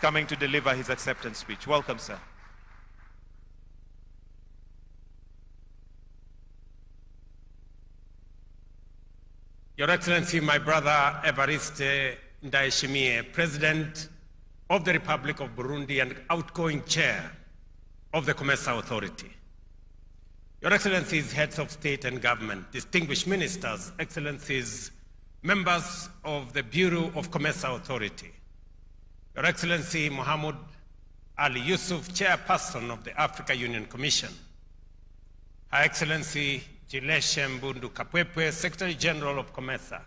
coming to deliver his acceptance speech. Welcome, sir. Your Excellency, my brother Evariste Ndayishimiye, President of the Republic of Burundi and outgoing chair of the COMESA Authority. Your Excellencies, heads of state and government, distinguished ministers, Excellencies, members of the Bureau of COMESA Authority, Your Excellency Mohammed Ali Yusuf, Chairperson of the Africa Union Commission, Her Excellency Jileshe Mbundu Kapwepwe, Secretary General of COMESA,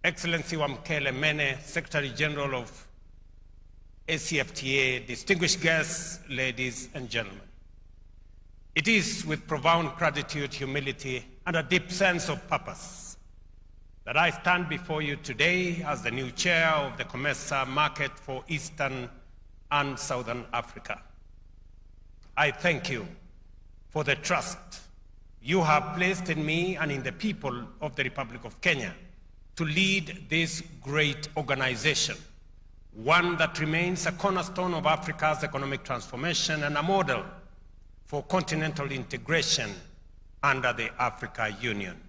Excellency Wamkele Mene, Secretary General of ACFTA, distinguished guests, ladies and gentlemen. It is with profound gratitude, humility, and a deep sense of purpose that I stand before you today as the new chair of the COMESA market for Eastern and Southern Africa. I thank you for the trust you have placed in me and in the people of the Republic of Kenya to lead this great organization, one that remains a cornerstone of Africa's economic transformation and a model for continental integration under the Africa Union.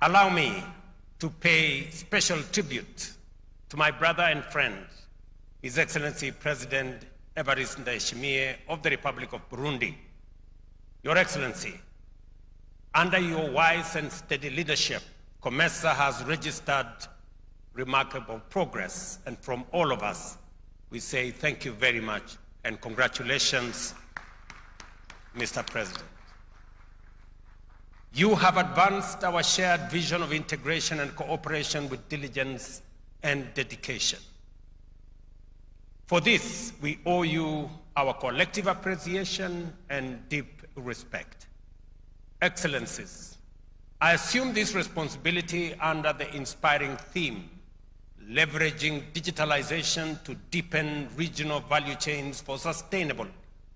Allow me to pay special tribute to my brother and friend, His Excellency President Evariste Ndayishimiye of the Republic of Burundi. Your Excellency, under your wise and steady leadership, COMESA has registered remarkable progress, and from all of us, we say thank you very much and congratulations, Mr. President. You have advanced our shared vision of integration and cooperation with diligence and dedication. For this, we owe you our collective appreciation and deep respect. Excellencies, I assume this responsibility under the inspiring theme, leveraging digitalization to deepen regional value chains for sustainable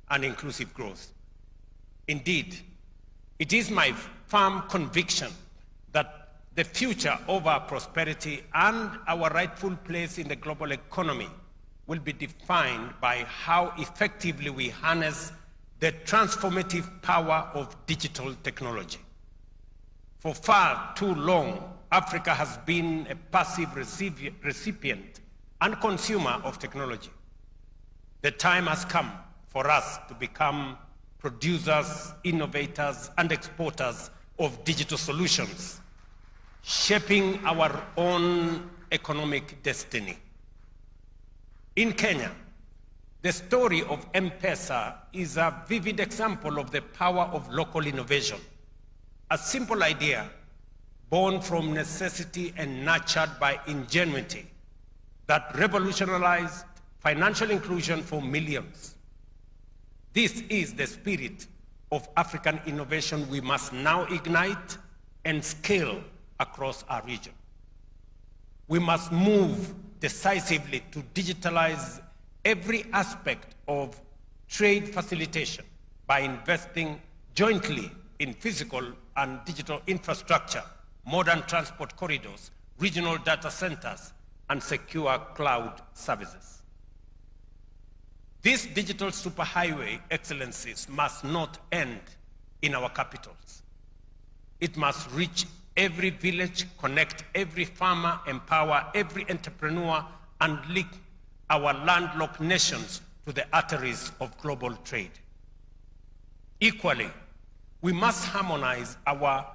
and inclusive growth. Indeed, it is my firm conviction that the future of our prosperity and our rightful place in the global economy will be defined by how effectively we harness the transformative power of digital technology. For far too long, Africa has been a passive recipient and consumer of technology. The time has come for us to become producers, innovators, and exporters of digital solutions, shaping our own economic destiny. In Kenya, the story of M-Pesa is a vivid example of the power of local innovation. A simple idea born from necessity and nurtured by ingenuity that revolutionized financial inclusion for millions. This is the spirit of African innovation we must now ignite and scale across our region. We must move decisively to digitalize every aspect of trade facilitation by investing jointly in physical and digital infrastructure, modern transport corridors, regional data centers, and secure cloud services. This digital superhighway, Excellencies, must not end in our capitals. It must reach every village, connect every farmer, empower every entrepreneur, and link our landlocked nations to the arteries of global trade. Equally, we must harmonize our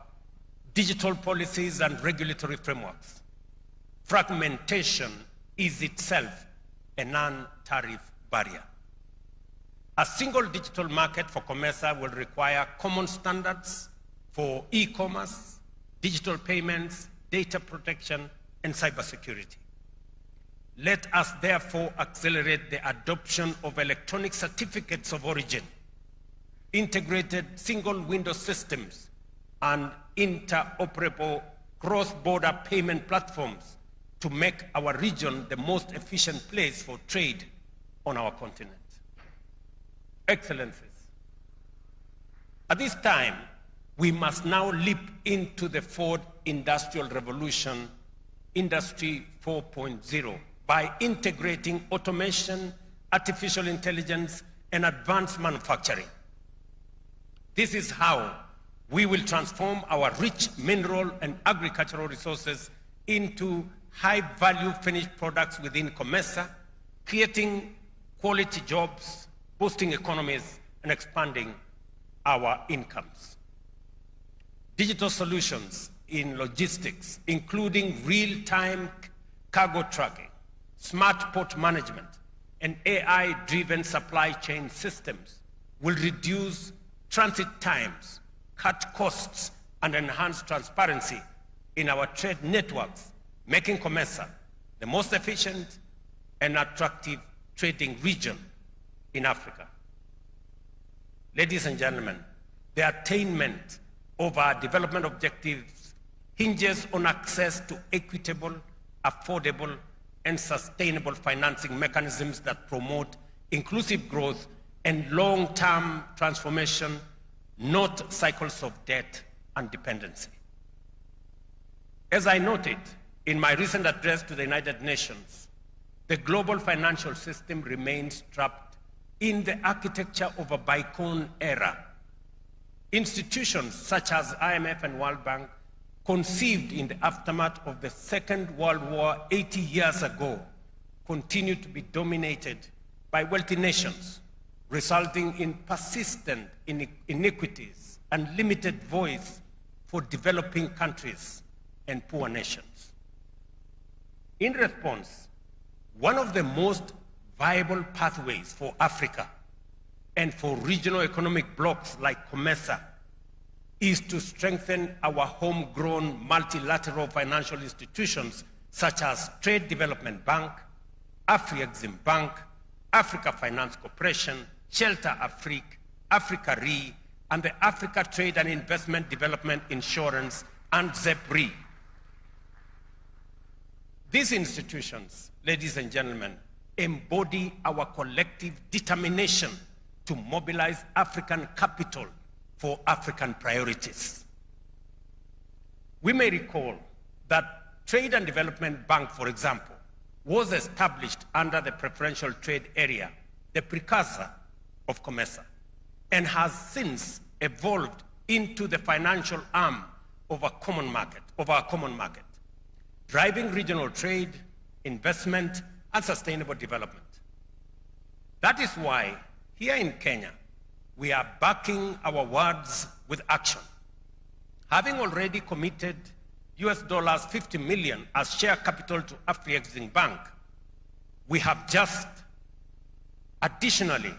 digital policies and regulatory frameworks. Fragmentation is itself a non-tariff barrier. A single digital market for COMESA will require common standards for e-commerce, digital payments, data protection, and cybersecurity. Let us therefore accelerate the adoption of electronic certificates of origin, integrated single window systems, and interoperable cross-border payment platforms to make our region the most efficient place for trade on our continent. Excellencies, at this time, we must now leap into the fourth industrial revolution Industry 4.0 by integrating automation, artificial intelligence, and advanced manufacturing. This is how we will transform our rich mineral and agricultural resources into high-value finished products within COMESA, creating quality jobs, boosting economies, and expanding our incomes. Digital solutions in logistics, including real-time cargo tracking, smart port management, and AI-driven supply chain systems will reduce transit times, cut costs, and enhance transparency in our trade networks, making COMESA the most efficient and attractive trading region in Africa. Ladies and gentlemen, the attainment of our development objectives hinges on access to equitable, affordable, and sustainable financing mechanisms that promote inclusive growth and long-term transformation, not cycles of debt and dependency. As I noted in my recent address to the United Nations, the global financial system remains trapped in the architecture of a bygone era. Institutions such as IMF and World Bank, conceived in the aftermath of the Second World War 80 years ago, continue to be dominated by wealthy nations, resulting in persistent inequities and limited voice for developing countries and poor nations. In response, one of the most viable pathways for Africa and for regional economic blocs like COMESA is to strengthen our homegrown multilateral financial institutions such as Trade Development Bank, Afrexim Bank, Africa Finance Corporation, Shelter Afrique, Africa Re, and the Africa Trade and Investment Development Insurance and ZEP-RE. These institutions, ladies and gentlemen, embody our collective determination to mobilize African capital for African priorities. We may recall that Trade and Development Bank, for example, was established under the preferential trade area, the precursor of COMESA, and has since evolved into the financial arm of our common market, driving regional trade, investment, and sustainable development. That is why here in Kenya, we are backing our words with action. Having already committed US $50 million as share capital to Afrexim Bank, we have just additionally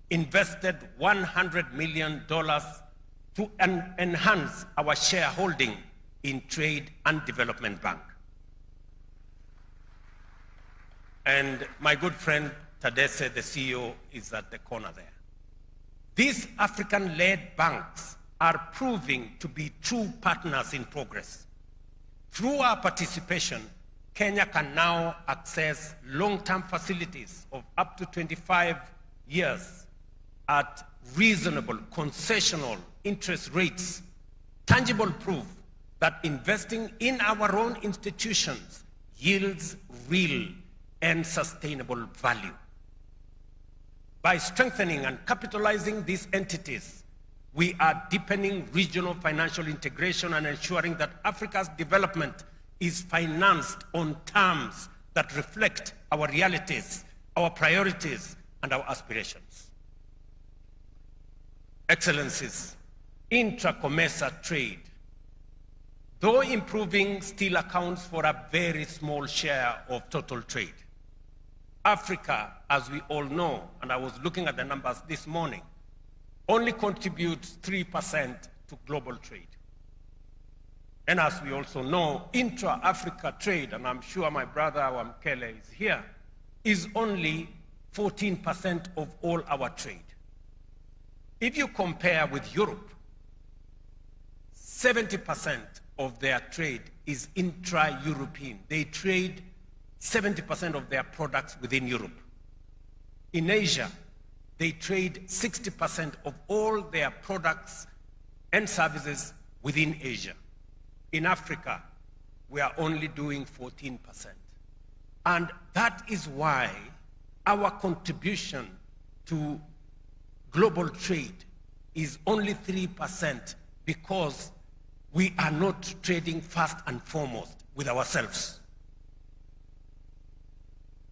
invested $100 million to enhance our shareholding in Trade and Development Bank. And my good friend Tadesse, the CEO, is at the corner there. These African-led banks are proving to be true partners in progress. Through our participation, Kenya can now access long-term facilities of up to 25 years at reasonable concessional interest rates, tangible proof that investing in our own institutions yields real and sustainable value. By strengthening and capitalizing these entities, we are deepening regional financial integration and ensuring that Africa's development is financed on terms that reflect our realities, our priorities, and our aspirations. Excellencies, intra-COMESA trade, though improving, still accounts for a very small share of total trade. Africa, as we all know, and I was looking at the numbers this morning, only contributes 3% to global trade. And as we also know, intra-Africa trade, and I'm sure my brother Wamkele is here, is only 14% of all our trade. If you compare with Europe, 70% of their trade is intra-European. They trade 70% of their products within Europe. In Asia, they trade 60% of all their products and services within Asia. In Africa, we are only doing 14%. And that is why our contribution to global trade is only 3%, because we are not trading first and foremost with ourselves.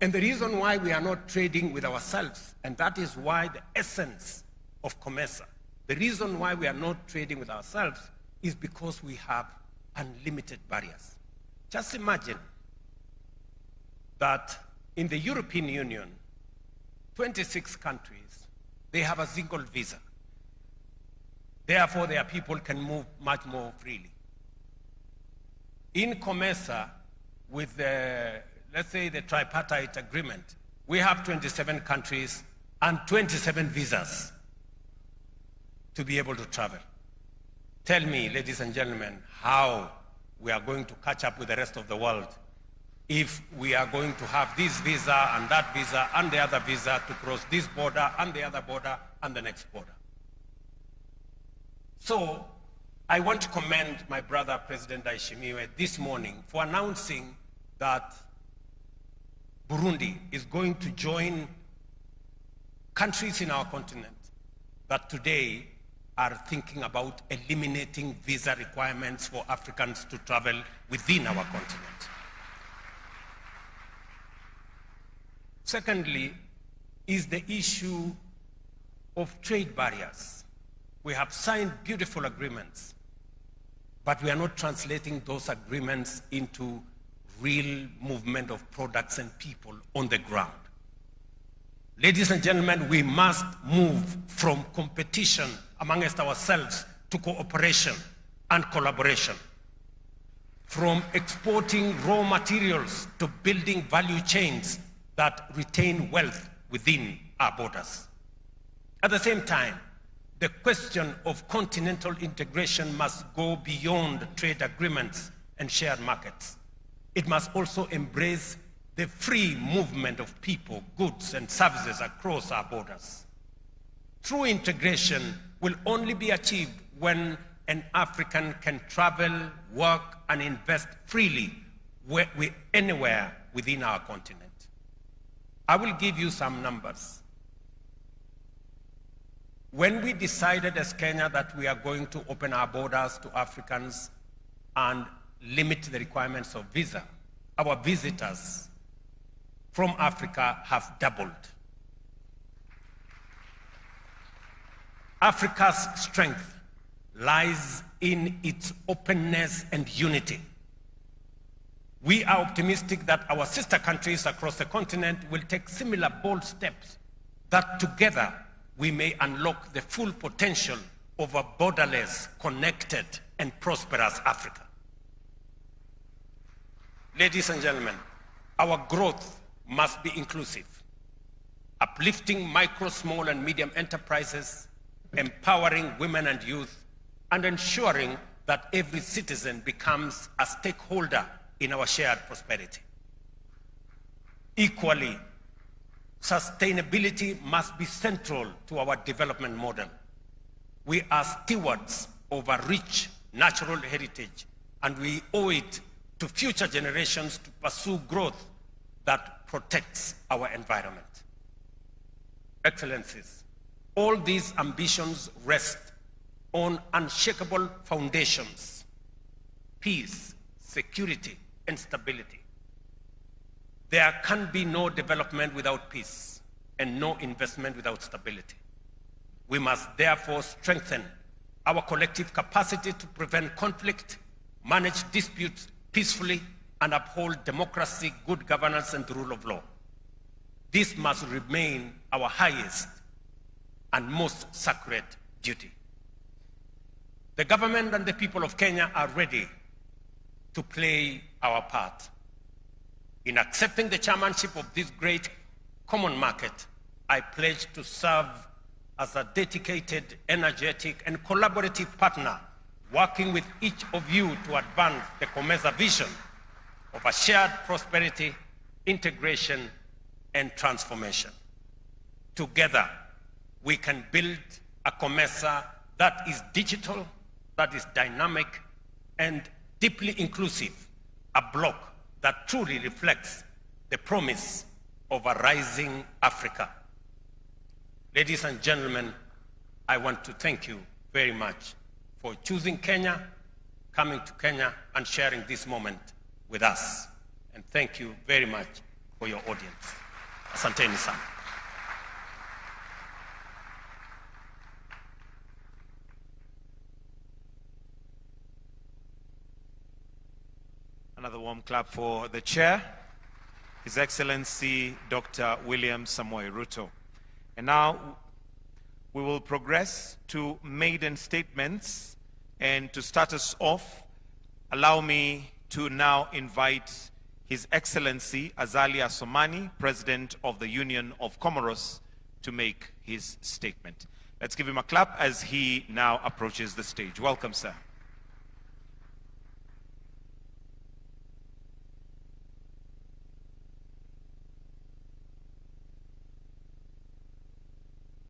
And the reason why we are not trading with ourselves, and that is why the essence of COMESA, the reason why we are not trading with ourselves is because we have unlimited barriers. Just imagine that in the European Union, 26 countries, they have a single visa. Therefore, their people can move much more freely. In COMESA, with the, let's say, the tripartite agreement, we have 27 countries and 27 visas to be able to travel. Tell me, ladies and gentlemen, how we are going to catch up with the rest of the world if we are going to have this visa and that visa and the other visa to cross this border and the other border and the next border. So I want to commend my brother, President Ndayishimiye, this morning for announcing that Burundi is going to join countries in our continent that today are thinking about eliminating visa requirements for Africans to travel within our continent. Secondly, is the issue of trade barriers. We have signed beautiful agreements, but we are not translating those agreements into real movement of products and people on the ground. Ladies and gentlemen, we must move from competition amongst ourselves to cooperation and collaboration, from exporting raw materials to building value chains that retain wealth within our borders. At the same time, the question of continental integration must go beyond trade agreements and shared markets. It must also embrace the free movement of people, goods, and services across our borders. True integration will only be achieved when an African can travel, work, and invest freely anywhere within our continent. I will give you some numbers. When we decided as Kenya that we are going to open our borders to Africans and limit the requirements of visa, our visitors from Africa have doubled. Africa's strength lies in its openness and unity. We are optimistic that our sister countries across the continent will take similar bold steps, that together we may unlock the full potential of a borderless, connected, and prosperous Africa. Ladies and gentlemen, our growth must be inclusive, uplifting micro, small, and medium enterprises, empowering women and youth, and ensuring that every citizen becomes a stakeholder in our shared prosperity. Equally, sustainability must be central to our development model. We are stewards of a rich natural heritage, and we owe it to future generations to pursue growth that protects our environment. Excellencies, all these ambitions rest on unshakable foundations: peace, security, and stability. There can be no development without peace and no investment without stability. We must therefore strengthen our collective capacity to prevent conflict, manage disputes peacefully, and uphold democracy, good governance, and the rule of law. This must remain our highest and most sacred duty. The government and the people of Kenya are ready to play our part. In accepting the chairmanship of this great common market, I pledge to serve as a dedicated, energetic, and collaborative partner, working with each of you to advance the COMESA vision of a shared prosperity, integration, and transformation. Together, we can build a COMESA that is digital, that is dynamic, and deeply inclusive, a bloc that truly reflects the promise of a rising Africa. Ladies and gentlemen, I want to thank you very much for choosing Kenya, coming to Kenya, and sharing this moment with us. And thank you very much for your audience. Asanteni sana. Another warm clap for the chair, His Excellency Dr. William Samoei Ruto. And now we will progress to maiden statements. And to start us off, allow me to now invite His Excellency Azali Assoumani, President of the Union of Comoros, to make his statement. Let's give him a clap as he now approaches the stage. Welcome, sir.